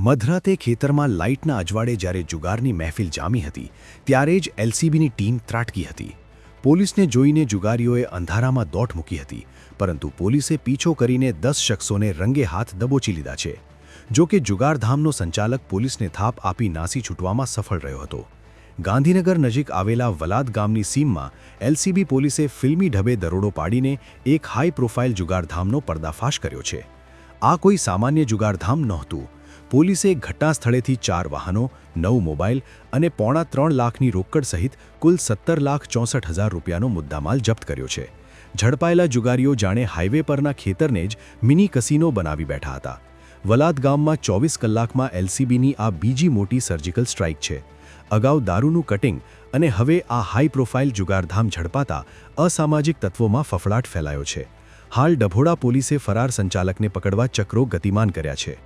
મધરાતે ખેતરમાં લાઇટના અજવાળે જ્યારે જુગારની મહેફિલ જામી હતી ત્યારે જ એલસીબીની ટીમ ત્રાટકી હતી. પોલીસને જોઈને જુગારીઓએ અંધારામાં દોટ મૂકી હતી, પરંતુ પોલીસે પીછો કરીને 10 શખ્સોને રંગે હાથ દબોચી લીધા છે. જો કે જુગારધામનો સંચાલક પોલીસને થાપ આપી નાસી છૂટવામાં સફળ રહ્યો હતો. ગાંધીનગર નજીક આવેલા વલાદ ગામની સીમમાં એલસીબી પોલીસે ફિલ્મી ઢબે દરોડો પાડીને એક હાઈ પ્રોફાઇલ જુગારધામનો પર્દાફાશ કર્યો છે. આ કોઈ સામાન્ય જુગારધામ નહોતું. પોલીસે ઘટના સ્થળેથી 4 વાહનો, 9 મોબાઈલ અને £3.25 લાખની રોકડ સહિત કુલ ₹17,64,000 રૂપિયાનો મુદ્દામાલ જપ્ત કર્યો છે. ઝડપાયેલા જુગારીઓ જાણે હાઈવે પરના ખેતરને જ મિની કસિનો બનાવી બેઠા હતા. વલાદ ગામમાં 24 કલાકમાં એલસીબીની આ બીજી મોટી સર્જિકલ સ્ટ્રાઇક છે. અગાઉ દારૂનું કટિંગ અને હવે આ હાઈ પ્રોફાઇલ જુગારધામ ઝડપાતા અસામાજિક તત્વોમાં ફફડાટ ફેલાયો છે. હાલ ડભોડા પોલીસે ફરાર સંચાલકને પકડવા ચક્રો ગતિમાન કર્યા છે.